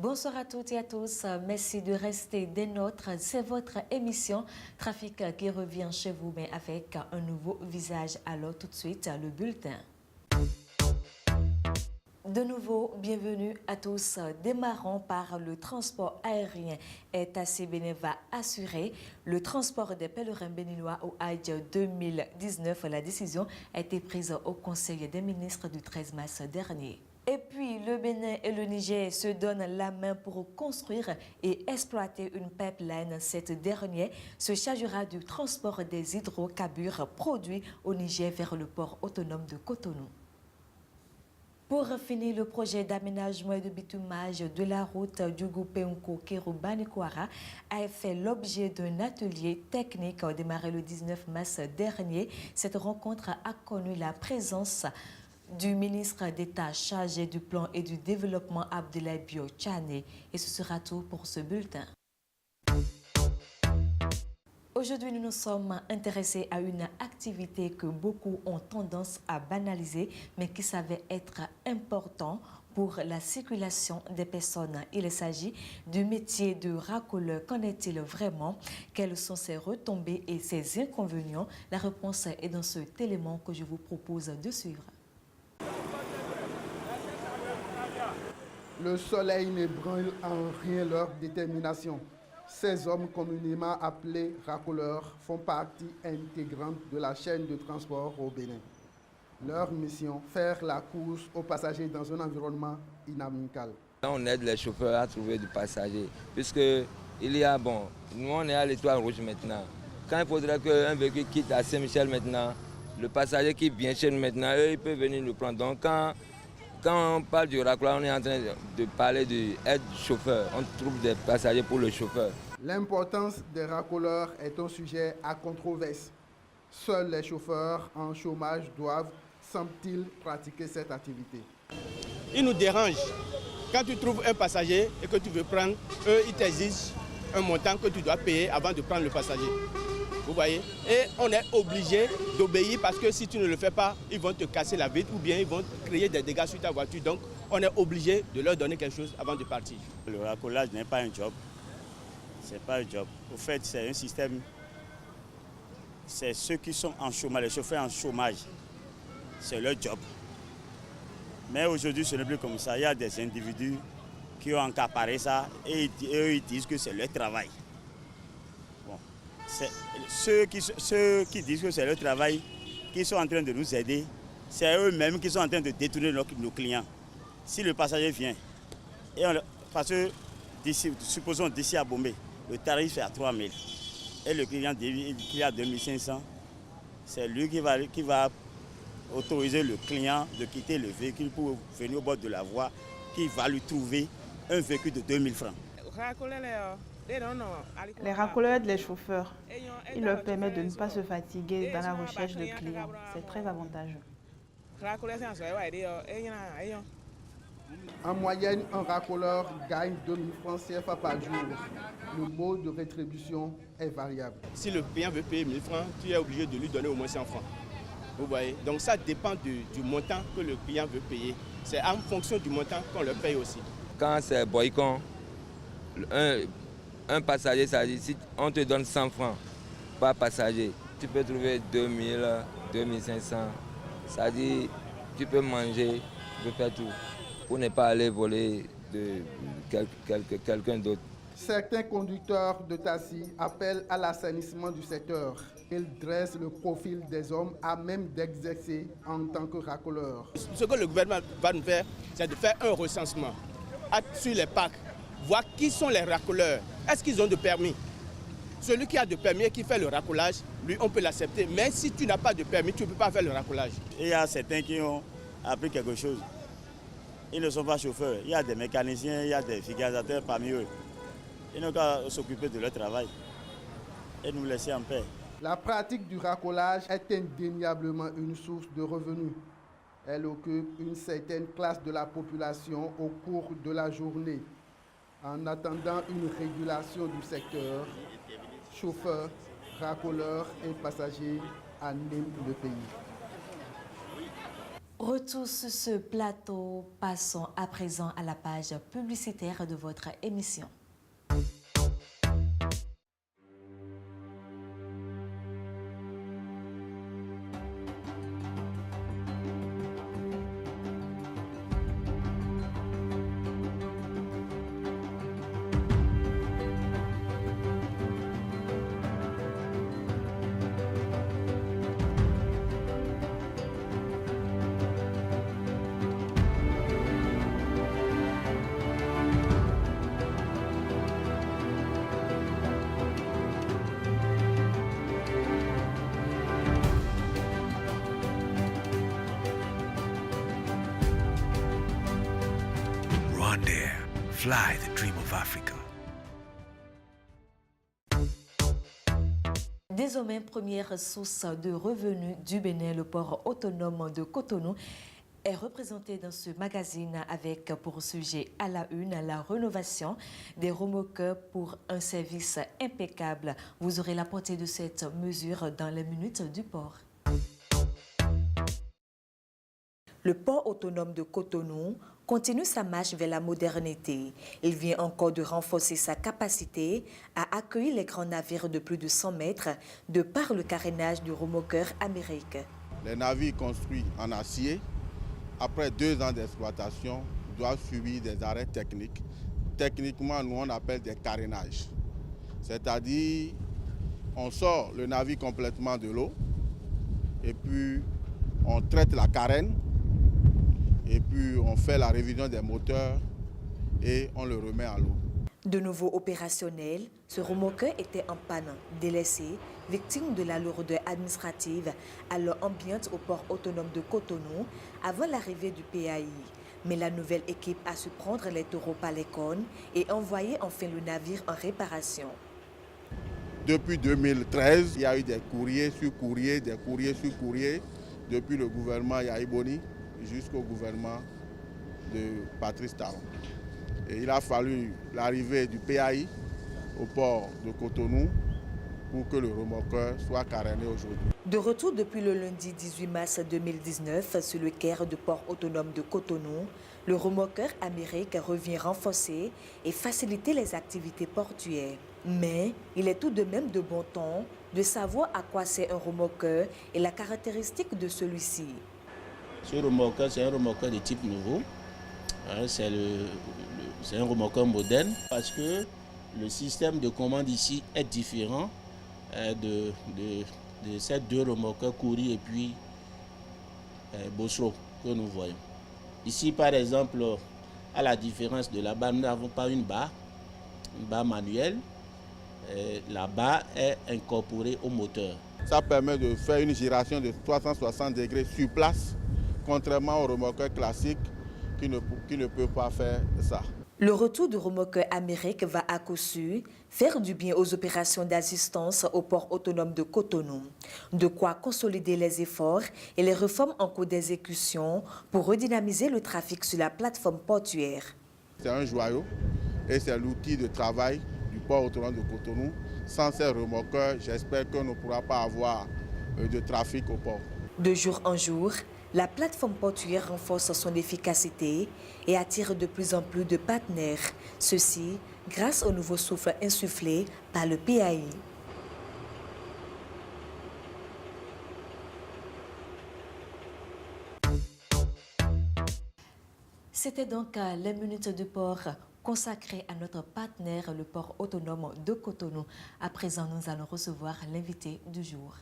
Bonsoir à toutes et à tous. Merci de rester des nôtres. C'est votre émission Trafic qui revient chez vous, mais avec un nouveau visage. Alors tout de suite, le bulletin. De nouveau, bienvenue à tous. Démarrons par le transport aérien. TACBN va assurer le transport des pèlerins béninois au Hajj 2019. La décision a été prise au Conseil des ministres du 13 mars dernier. Et puis, le Bénin et le Niger se donnent la main pour construire et exploiter une pipeline. Cette dernière se chargera du transport des hydrocarbures produits au Niger vers le port autonome de Cotonou. Pour finir, le projet d'aménagement et de bitumage de la route du Goupenko-Kérouban-Kwara a fait l'objet d'un atelier technique démarré le 19 mars dernier. Cette rencontre a connu la présence du ministre d'État chargé du plan et du développement Abdoulaye Bio Tchane. Et ce sera tout pour ce bulletin. Aujourd'hui, nous nous sommes intéressés à une activité que beaucoup ont tendance à banaliser, mais qui s'avère être important pour la circulation des personnes. Il s'agit du métier de racoleur. Qu'en est-il vraiment? Quelles sont ses retombées et ses inconvénients? La réponse est dans cet élément que je vous propose de suivre. Le soleil n'ébranle en rien leur détermination. Ces hommes communément appelés racoleurs font partie intégrante de la chaîne de transport au Bénin. Leur mission, faire la course aux passagers dans un environnement inamical. On aide les chauffeurs à trouver du passager, puisque nous on est à l'Étoile Rouge maintenant. Quand il faudrait qu'un véhicule quitte à Saint-Michel maintenant, le passager qui vient chez nous maintenant, eux, ils peuvent venir nous prendre. Donc quand on parle du racoleur, on est en train de parler d'aide chauffeur. On trouve des passagers pour le chauffeur. L'importance des racoleurs est un sujet à controverse. Seuls les chauffeurs en chômage doivent, semble-t-il, pratiquer cette activité. Il nous dérange. Quand tu trouves un passager et que tu veux prendre, eux, ils t'exigent un montant que tu dois payer avant de prendre le passager. Vous voyez? Et on est obligé d'obéir parce que si tu ne le fais pas, ils vont te casser la vitre ou bien ils vont créer des dégâts sur ta voiture. Donc, on est obligé de leur donner quelque chose avant de partir. Le racolage n'est pas un job. C'est pas un job. Au fait, c'est un système. C'est ceux qui sont en chômage, les chauffeurs en chômage. C'est leur job. Mais aujourd'hui, ce n'est plus comme ça. Il y a des individus qui ont accaparé ça et eux, ils disent que c'est leur travail. Ceux qui disent que c'est leur travail, qui sont en train de nous aider, c'est eux-mêmes qui sont en train de détourner nos clients. Si le passager vient, parce que supposons d'ici à Bombay, le tarif est à 3 000 et le client qui est à 2 500, c'est lui qui va autoriser le client de quitter le véhicule pour venir au bord de la voie, qui va lui trouver un véhicule de 2 000 francs. Les racoleurs aident les chauffeurs. Ils leur permettent de ne pas se fatiguer dans la recherche de clients. C'est très avantageux. En moyenne, un racoleur gagne 2 000 francs CFA par jour. Le mode de rétribution est variable. Si le client veut payer 1 000 francs, tu es obligé de lui donner au moins 100 francs. Vous voyez? Donc ça dépend du montant que le client veut payer. C'est en fonction du montant qu'on le paye aussi. Quand c'est boycott, un passager, ça dit, si on te donne 100 francs par passager, tu peux trouver 2 000, 2 500. Ça dit, tu peux manger, tu peux faire tout, pour ne pas aller voler de quelqu'un d'autre. Certains conducteurs de taxi appellent à l'assainissement du secteur. Ils dressent le profil des hommes à même d'exercer en tant que racoleurs. Ce que le gouvernement va nous faire, c'est de faire un recensement sur les parcs, voir qui sont les racoleurs. Est-ce qu'ils ont de permis? Celui qui a de permis et qui fait le racolage, lui, on peut l'accepter. Mais si tu n'as pas de permis, tu ne peux pas faire le racolage. Il y a certains qui ont appris quelque chose. Ils ne sont pas chauffeurs. Il y a des mécaniciens, il y a des vulgarisateurs parmi eux. Ils n'ont qu'à s'occuper de leur travail et nous laisser en paix. La pratique du racolage est indéniablement une source de revenus. Elle occupe une certaine classe de la population au cours de la journée. En attendant une régulation du secteur, chauffeurs, racoleurs et passagers animent le pays. Retour sur ce plateau, passons à présent à la page publicitaire de votre émission. Rwandair, fly the dream of Africa. Désormais, première source de revenus du Bénin, le port autonome de Cotonou est représenté dans ce magazine avec pour sujet à la une la rénovation des remorqueurs pour un service impeccable. Vous aurez la portée de cette mesure dans les minutes du port. Le port autonome de Cotonou continue sa marche vers la modernité. Il vient encore de renforcer sa capacité à accueillir les grands navires de plus de 100 mètres de par le carénage du remorqueur Amérique. Les navires construits en acier, après 2 ans d'exploitation, doivent subir des arrêts techniques. Techniquement, nous on appelle des carénages. C'est-à-dire, on sort le navire complètement de l'eau et puis on traite la carène et puis on fait la révision des moteurs et on le remet à l'eau. De nouveau opérationnel, ce remorqueur était en panne, délaissé, victime de la lourdeur administrative, alors ambiante au port autonome de Cotonou avant l'arrivée du PAI. Mais la nouvelle équipe a su prendre les taureaux par les cornes et envoyer enfin le navire en réparation. Depuis 2013, il y a eu des courriers sur courriers, des courriers sur courriers, depuis le gouvernement Yaïboni jusqu'au gouvernement de Patrice Talon. Et il a fallu l'arrivée du PAI au port de Cotonou pour que le remorqueur soit caréné aujourd'hui. De retour depuis le lundi 18 mars 2019 sur le quai du port autonome de Cotonou, le remorqueur Amérique revient renforcer et faciliter les activités portuaires. Mais il est tout de même de bon ton de savoir à quoi sert un remorqueur et la caractéristique de celui-ci. Ce remorqueur, c'est un remorqueur de type nouveau. C'est un remorqueur moderne parce que le système de commande ici est différent de ces 2 remorqueurs Kouri et puis Bosro que nous voyons. Ici, par exemple, à la différence de la barre, nous n'avons pas une barre manuelle. La barre est incorporée au moteur. Ça permet de faire une giration de 360 degrés sur place, contrairement au remorqueur classique qui ne peut pas faire ça. Le retour du remorqueur Amérique va à coup sûr faire du bien aux opérations d'assistance au port autonome de Cotonou. De quoi consolider les efforts et les réformes en cours d'exécution pour redynamiser le trafic sur la plateforme portuaire. C'est un joyau et c'est l'outil de travail du port autonome de Cotonou. Sans ces remorqueurs, j'espère qu'on ne pourra pas avoir de trafic au port. De jour en jour, la plateforme portuaire renforce son efficacité et attire de plus en plus de partenaires. Ceci grâce au nouveau souffle insufflé par le PAI. C'était donc les minutes du port consacrées à notre partenaire, le port autonome de Cotonou. À présent, nous allons recevoir l'invité du jour.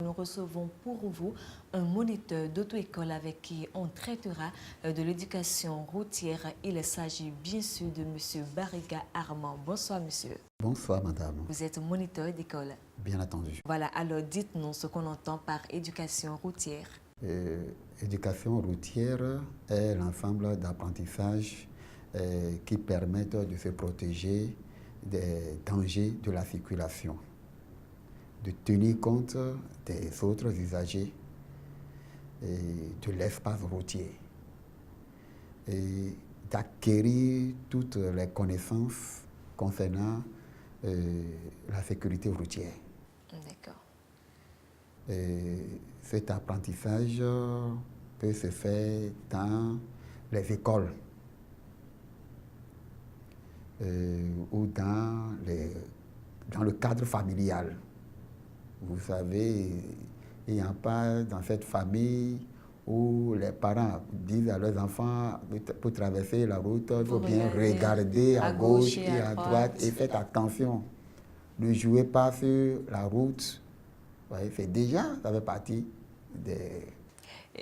Nous recevons pour vous un moniteur d'auto-école avec qui on traitera de l'éducation routière. Il s'agit bien sûr de M. Bariga Armand. Bonsoir, monsieur. Bonsoir, madame. Vous êtes moniteur d'école. Bien entendu. Voilà, alors dites-nous ce qu'on entend par éducation routière. Éducation routière est l'ensemble d'apprentissages qui permettent de se protéger des dangers de la circulation, de tenir compte des autres usagers et de l'espace routier et d'acquérir toutes les connaissances concernant la sécurité routière. D'accord. Cet apprentissage peut se faire dans les écoles ou dans le cadre familial. Vous savez, il n'y a pas dans cette famille où les parents disent à leurs enfants pour traverser la route, il faut bien regarder à gauche et à droite et faites attention. Ne jouez pas sur la route. C'est déjà, ça fait partie des...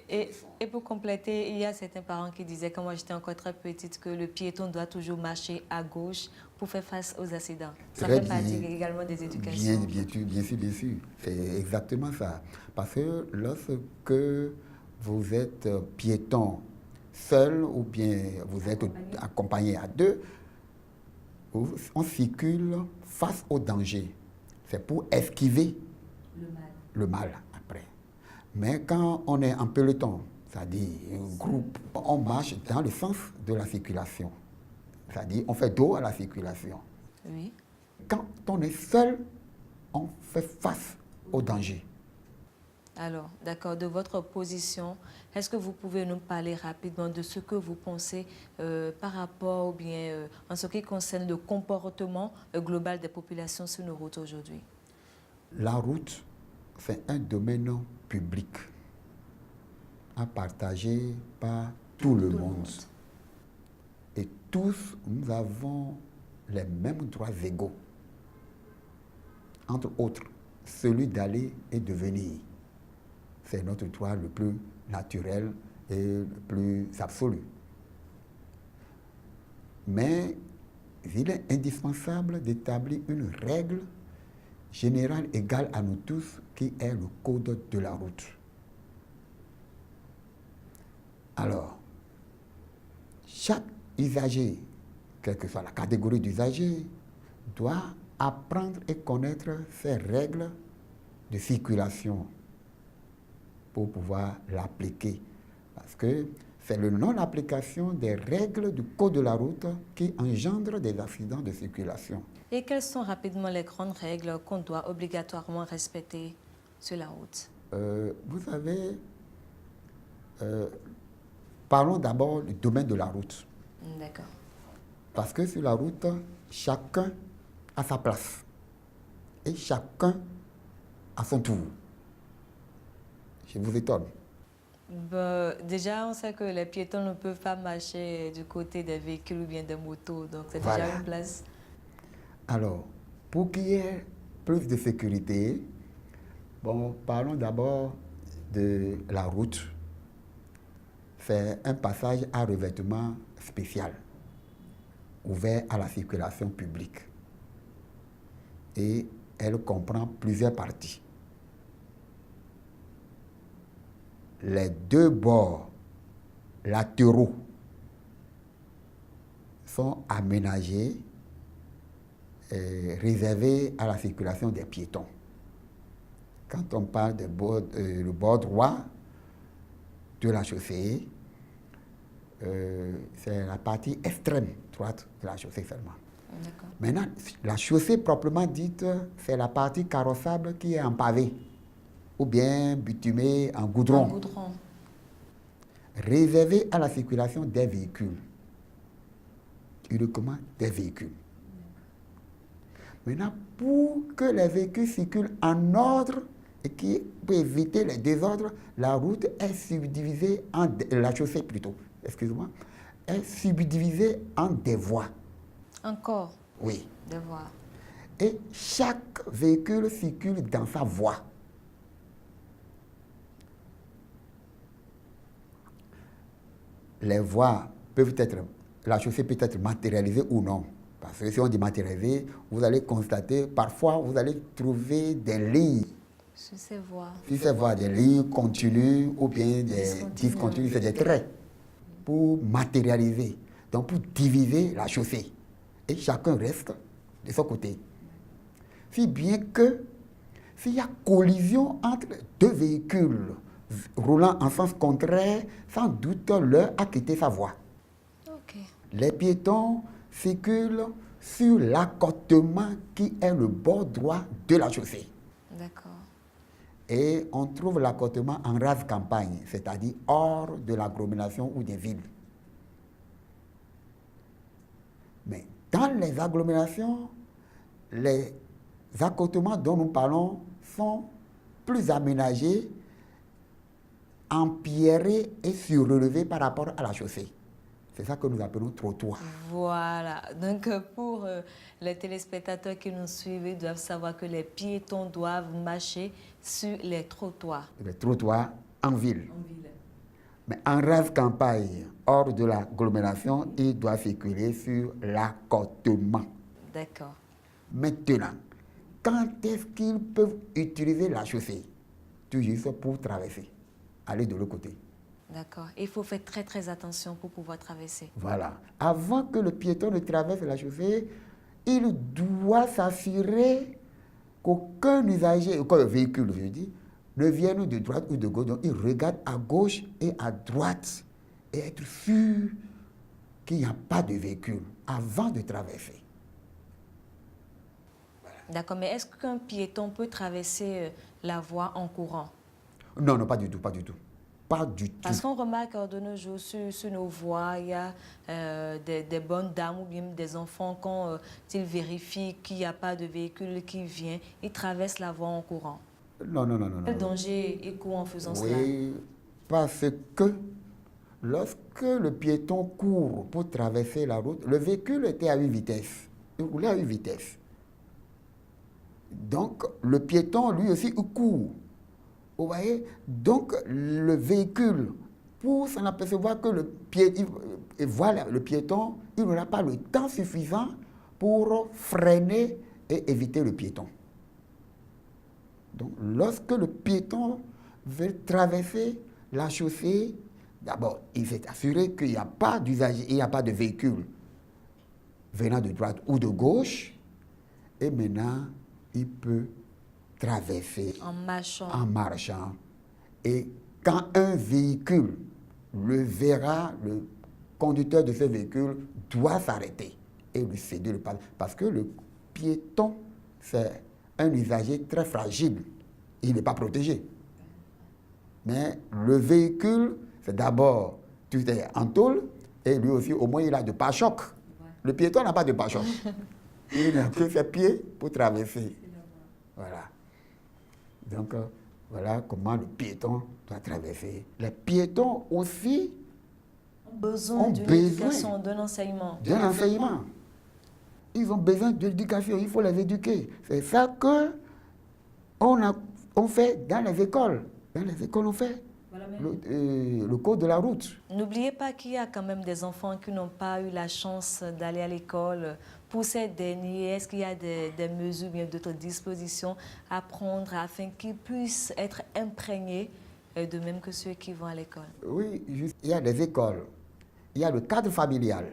Et pour compléter, il y a certains parents qui disaient, quand moi j'étais encore très petite, que le piéton doit toujours marcher à gauche pour faire face aux accidents. Ça fait partie également des éducations. Bien sûr. C'est exactement ça. Parce que lorsque vous êtes piéton seul ou bien vous êtes accompagné à deux, on circule face au danger. C'est pour esquiver le mal après. Mais quand on est en peloton, c'est-à-dire un groupe, on marche dans le sens de la circulation. C'est-à-dire on fait dos à la circulation. Oui. Quand on est seul, on fait face au danger. Alors, d'accord, de votre position, est-ce que vous pouvez nous parler rapidement de ce que vous pensez par rapport ou bien en ce qui concerne le comportement global des populations sur nos routes aujourd'hui? La route, c'est un domaine public à partager par tout le monde. Et tous, nous avons les mêmes droits égaux. Entre autres, celui d'aller et de venir. C'est notre droit le plus naturel et le plus absolu. Mais il est indispensable d'établir une règle générale égale à nous tous, qui est le code de la route. Alors, chaque usager, quelle que soit la catégorie d'usager, doit apprendre et connaître ces règles de circulation pour pouvoir l'appliquer. Parce que c'est le non-application des règles du code de la route qui engendre des accidents de circulation. Et quelles sont rapidement les grandes règles qu'on doit obligatoirement respecter sur la route? Vous savez, parlons d'abord du domaine de la route. D'accord. Parce que sur la route, chacun a sa place. Et chacun a son tour. Je vous étonne. Déjà, on sait que les piétons ne peuvent pas marcher du côté des véhicules ou bien des motos. Donc, c'est déjà une place. Alors, pour qu'il y ait plus de sécurité, parlons d'abord de la route. C'est un passage à revêtement spécial, ouvert à la circulation publique. Et elle comprend plusieurs parties. Les deux bords latéraux sont aménagés et réservés à la circulation des piétons. Quand on parle du bord droit de la chaussée, c'est la partie extrême droite de la chaussée seulement. Maintenant, la chaussée proprement dite, c'est la partie carrossable qui est en pavé ou bien bitumée en goudron. Réservée à la circulation des véhicules. Uniquement des véhicules. Maintenant, pour que les véhicules circulent en ordre et pour éviter les désordres, la route est subdivisée la chaussée plutôt, excusez-moi, est subdivisée en des voies. Encore? Oui. Des voies. Et chaque véhicule circule dans sa voie. Les voies peuvent être, la chaussée peut être matérialisée ou non. Parce que si on dit matérialisée, vous allez constater, parfois vous allez trouver des lignes. Sur ces voies. Sur ces voies, des lignes continues ou bien des discontinues, c'est des traits pour matérialiser, donc pour diviser la chaussée. Et chacun reste de son côté. Si bien que, s'il y a collision entre deux véhicules roulant en sens contraire, sans doute l'un a quitté sa voie. Okay. Les piétons circulent sur l'accotement qui est le bord droit de la chaussée. D'accord. Et on trouve l'accotement en rase campagne, c'est-à-dire hors de l'agglomération ou des villes. Mais dans les agglomérations, les accotements dont nous parlons sont plus aménagés, empierrés et surrelevés par rapport à la chaussée. C'est ça que nous appelons trottoir. Voilà. Donc, pour les téléspectateurs qui nous suivent, ils doivent savoir que les piétons doivent marcher sur les trottoirs. Les trottoirs en ville. Mais en rase campagne, hors de l'agglomération, ils doivent circuler sur l'accotement. D'accord. Maintenant, quand est-ce qu'ils peuvent utiliser la chaussée? Tout juste pour traverser, aller de l'autre côté. D'accord. Il faut faire très très attention pour pouvoir traverser. Voilà. Avant que le piéton ne traverse la chaussée, il doit s'assurer qu'aucun usager, aucun véhicule, je dis, ne vienne de droite ou de gauche. Donc, il regarde à gauche et à droite et être sûr qu'il n'y a pas de véhicule avant de traverser. D'accord. Mais est-ce qu'un piéton peut traverser la voie en courant? Non, non, pas du tout, pas du tout. Pas du tout. Parce qu'on remarque de nos jours sur nos voies, il y a des bonnes dames ou bien des enfants, quand ils vérifient qu'il n'y a pas de véhicule qui vient, ils traversent la voie en courant. Non, non, non, non. Quel danger ils courent en faisant cela? Oui, parce que lorsque le piéton court pour traverser la route, le véhicule était à 8 vitesses. Il roulait à 8 vitesses. Donc, le piéton, lui aussi, il court. Vous voyez? Donc, le véhicule, pour s'en apercevoir que le piéton, il n'aura pas le temps suffisant pour freiner et éviter le piéton. Donc, lorsque le piéton veut traverser la chaussée, d'abord, il s'est assuré qu'il n'y a pas d'usager, il n'y a pas de véhicule venant de droite ou de gauche, et maintenant, il peut traverser en marchant. Et quand un véhicule le verra, le conducteur de ce véhicule doit s'arrêter et lui céder le pas. Parce que le piéton, c'est un usager très fragile. Il n'est pas protégé. Mais le véhicule, c'est d'abord, tout est en tôle, et lui aussi, au moins, il a de pare-choc. Le piéton n'a pas de pare-choc. Il n'a que ses pieds pour traverser. Voilà. Donc, voilà comment le piéton doit traverser. Les piétons aussi ont besoin d'une éducation, d'un enseignement. D'un enseignement. Ils ont besoin d'éducation, il faut les éduquer. C'est ça que on fait dans les écoles. Dans les écoles, on fait le code de la route. N'oubliez pas qu'il y a quand même des enfants qui n'ont pas eu la chance d'aller à l'école. Pour ces derniers, est-ce qu'il y a des mesures, bien d'autres dispositions à prendre afin qu'ils puissent être imprégnés, de même que ceux qui vont à l'école? Oui, il y a des écoles. Il y a le cadre familial.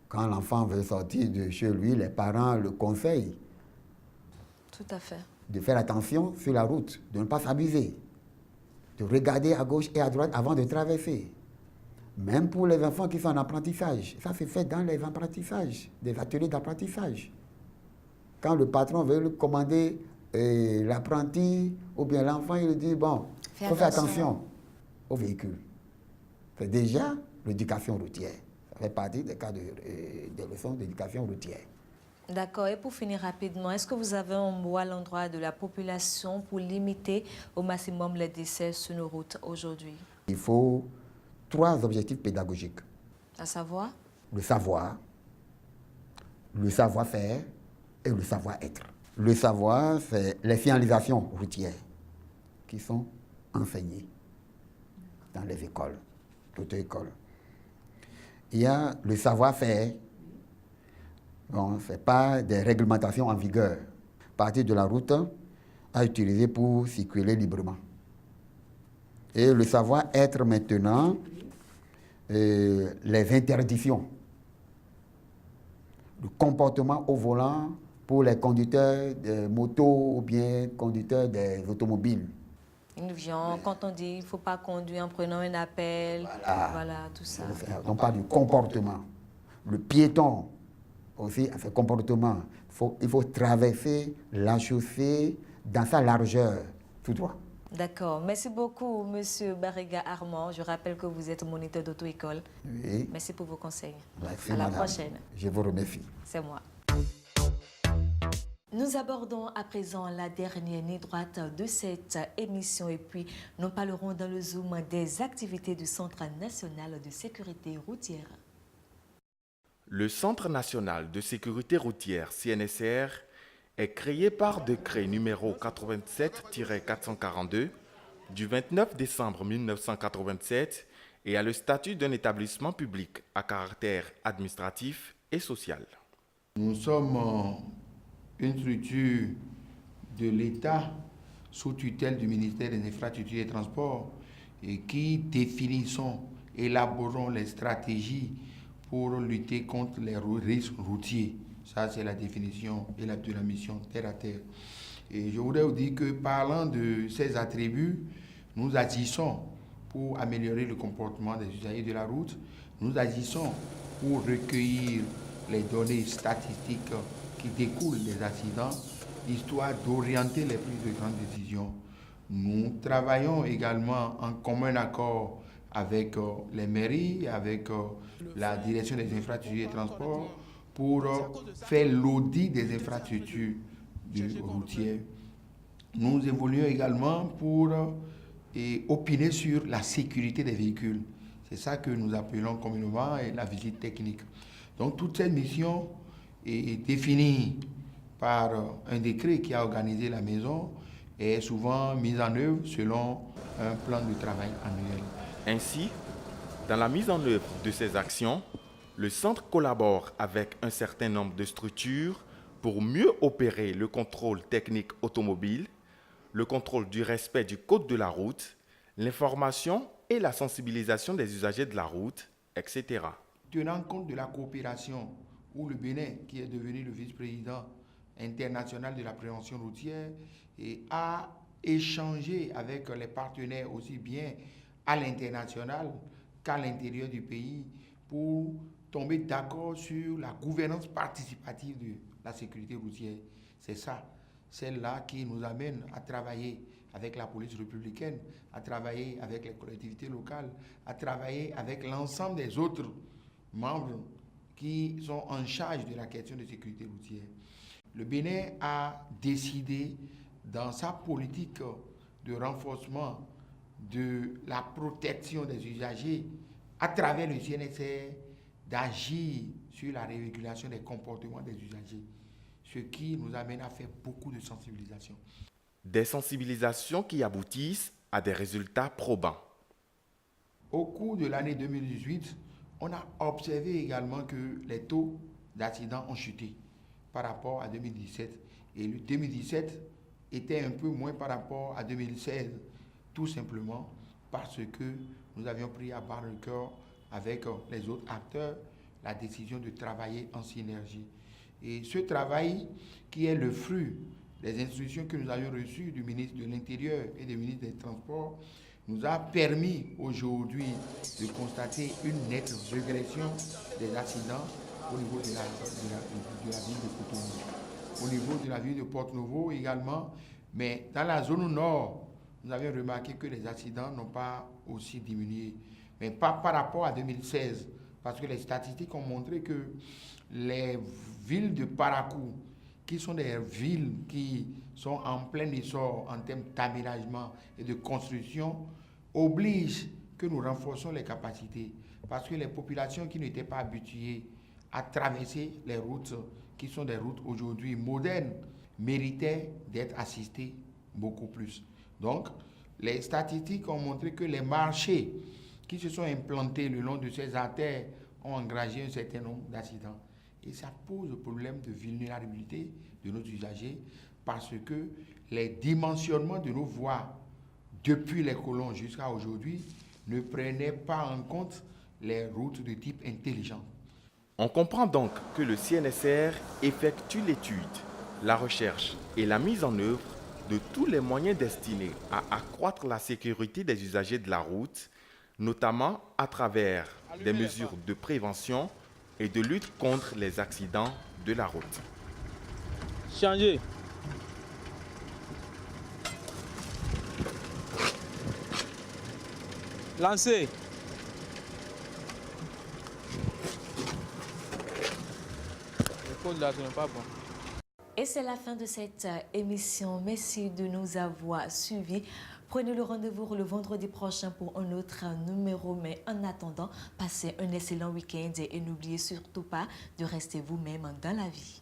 Quand l'enfant veut sortir de chez lui, les parents le conseillent. Tout à fait. De faire attention sur la route, de ne pas s'abuser, de regarder à gauche et à droite avant de traverser. Même pour les enfants qui sont en apprentissage. Ça se fait dans les apprentissages, des ateliers d'apprentissage. Quand le patron veut commander l'apprenti ou bien l'enfant, il dit, bon, il faut faire attention au véhicule. C'est déjà l'éducation routière. Ça fait partie des cas des leçons d'éducation routière. D'accord. Et pour finir rapidement, est-ce que vous avez un mot à l'endroit de la population pour limiter au maximum les décès sur nos routes aujourd'hui? Il faut 3 objectifs pédagogiques. À savoir? Le savoir, le savoir-faire et le savoir-être. Le savoir, c'est les signalisations routières qui sont enseignées dans les écoles, toutes les écoles. Il y a le savoir-faire. Bon, ce n'est pas des réglementations en vigueur. Partir de la route à utiliser pour circuler librement. Et le savoir-être maintenant, les interdictions. Le comportement au volant pour les conducteurs de motos ou bien conducteurs des automobiles. Quand on dit qu'il ne faut pas conduire en prenant un appel, voilà tout ça. On parle du comportement. Le piéton aussi a ce comportement. Il faut traverser la chaussée dans sa largeur tout droit. D'accord. Merci beaucoup, Monsieur Barriga Armand. Je rappelle que vous êtes moniteur d'auto-école. Oui. Merci pour vos conseils. Merci, à la madame. prochaine. Je vous remercie. C'est moi. Nous abordons à présent la dernière ligne droite de cette émission et puis nous parlerons dans le Zoom des activités du Centre national de sécurité routière. Le Centre national de sécurité routière, CNSR, est créé par décret numéro 87-442 du 29 décembre 1987 et a le statut d'un établissement public à caractère administratif et social. Nous sommes une structure de l'État sous tutelle du ministère des Infrastructures et des Transports et qui définissons, élaborons les stratégies pour lutter contre les risques routiers. Ça, c'est la définition de la mission terre à terre. Et je voudrais vous dire que parlant de ces attributs, nous agissons pour améliorer le comportement des usagers de la route. Nous agissons pour recueillir les données statistiques qui découlent des accidents, histoire d'orienter les prises de grandes décisions. Nous travaillons également en commun accord avec les mairies, avec la direction des infrastructures et des transports pour faire l'audit des infrastructures routières. Nous évoluons également pour opiner sur la sécurité des véhicules. C'est ça que nous appelons communément la visite technique. Donc toute cette mission est définie par un décret qui a organisé la maison et est souvent mise en œuvre selon un plan de travail annuel. Ainsi, dans la mise en œuvre de ces actions, le centre collabore avec un certain nombre de structures pour mieux opérer le contrôle technique automobile, le contrôle du respect du code de la route, l'information et la sensibilisation des usagers de la route, etc. Tenant compte de la coopération où le Bénin, qui est devenu le vice-président international de la prévention routière, a échangé avec les partenaires aussi bien à l'international qu'à l'intérieur du pays pour tomber d'accord sur la gouvernance participative de la sécurité routière. C'est ça, celle-là qui nous amène à travailler avec la police républicaine, à travailler avec les collectivités locales, à travailler avec l'ensemble des autres membres qui sont en charge de la question de sécurité routière. Le Bénin a décidé dans sa politique de renforcement de la protection des usagers à travers le CNSR d'agir sur la régulation des comportements des usagers, ce qui nous amène à faire beaucoup de sensibilisation. Des sensibilisations qui aboutissent à des résultats probants. Au cours de l'année 2018, on a observé également que les taux d'accidents ont chuté par rapport à 2017. Et le 2017 était un peu moins par rapport à 2016, tout simplement parce que nous avions pris à bas le cœur avec les autres acteurs la décision de travailler en synergie. Et ce travail, qui est le fruit des instructions que nous avions reçues du ministre de l'Intérieur et du ministre des Transports, nous a permis aujourd'hui de constater une nette régression des accidents au niveau de la ville de Cotonou, au niveau de la ville de Porto-Novo également, mais dans la zone nord, nous avions remarqué que les accidents n'ont pas aussi diminué, mais pas par rapport à 2016, parce que les statistiques ont montré que les villes de Parakou, qui sont des villes qui sont en plein essor en termes d'aménagement et de construction, obligent que nous renforcions les capacités, parce que les populations qui n'étaient pas habituées à traverser les routes, qui sont des routes aujourd'hui modernes, méritaient d'être assistées beaucoup plus. Donc, les statistiques ont montré que les marchés qui se sont implantés le long de ces artères ont engagé un certain nombre d'accidents. Et ça pose le problème de vulnérabilité de nos usagers parce que les dimensionnements de nos voies depuis les colons jusqu'à aujourd'hui ne prenaient pas en compte les routes de type intelligent. On comprend donc que le CNSR effectue l'étude, la recherche et la mise en œuvre de tous les moyens destinés à accroître la sécurité des usagers de la route, notamment à travers des mesures de prévention et de lutte contre les accidents de la route. Changer. Lancez. Le code là, ce n'est pas bon. Et c'est la fin de cette émission. Merci de nous avoir suivis. Prenez le rendez-vous le vendredi prochain pour un autre numéro. Mais en attendant, passez un excellent week-end et n'oubliez surtout pas de rester vous-même dans la vie.